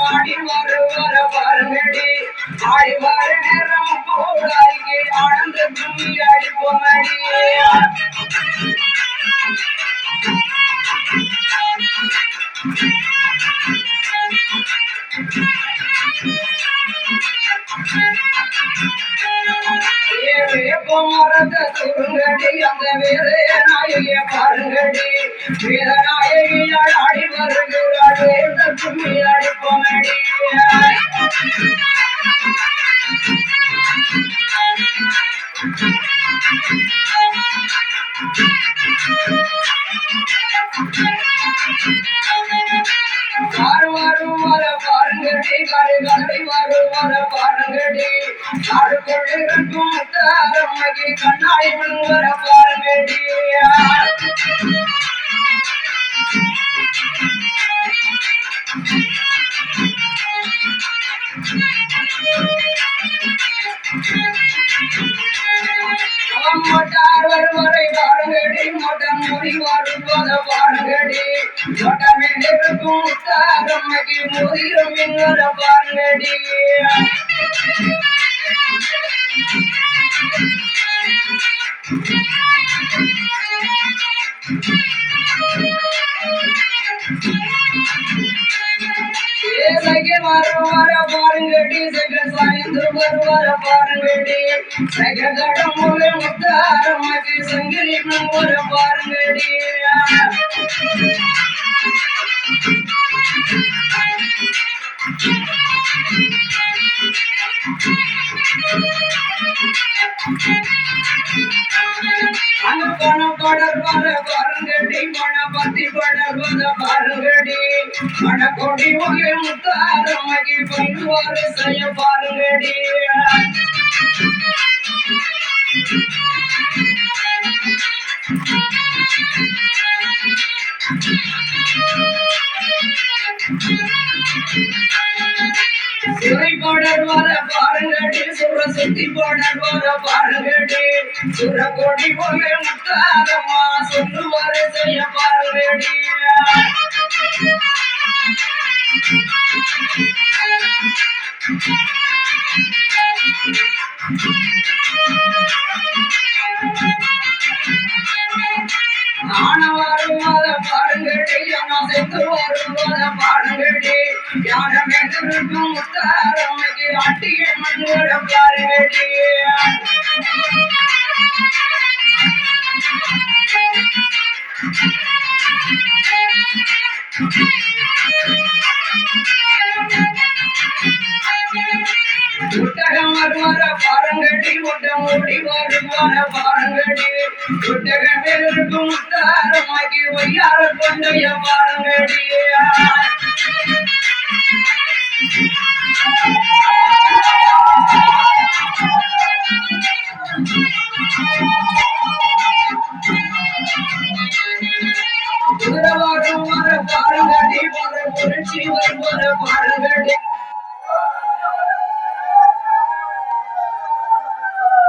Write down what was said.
ஆடி வருவர பாருங்கடி ஆடி வர நேரம் போடாரிக்கு ஆனந்த துணி அடிப்போமடி மரத்தை சுருங்கடி அந்த வேற நாயகிய பாருங்கடி வேற நாயகியால் ஆடி வருகிறாள் துணி அடிப்போமடி பாருங்கடி கருகலை வருவர பாருங்கடி ஆடுகொண்டிருக்கும் தாரம்மகி கண்ணாடி வர பாருங்கடி மோட்டார் வருவரை பாருங்கடி மோட்டம் மொழி வருவத பாருங்கடி மோட்டமே இருக்கும் தாரம்மகி மொழியும் என்கிற பாருங்கடி வருவர பாருங்கடி சாய்ந்து வருவர பாருங்கடி சகடமுறை முத்தாரமாக்கி சங்கிலி வர பாருங்கடி படர்வர பாருங்கடி மணபத்தி படர்வத பாருங்கடி மணக்கொடி ஒளி முத்தாரமாக்கி பல்வாறு செய்ய பாருங்கடி சிறை படர்வர பாருங்கடி சுர சுத்தி படர்வர பாருங்கடி சுர கொடி ஒளி முத்தாரமா சொல்லுவாறு செய்ய பாருங்கடி ஆனவருவத பாருங்கடி செத்து வருவத பாருங்கடி யானமெதிர்க்கும் முத்தாரம்மைக்கு அட்டிய மண்ணிட பாருங்கடி புத்தகம் வருவர பாருங்கடி முட்டம் ஓடி வருவர பாருங்கடி புத்தகம் இருக்கும் முத்தாரமாக்கி ஒய்யார கொண்டைய பாருங்கடி பாருங்கடி புரட்சி வருவர பாருங்க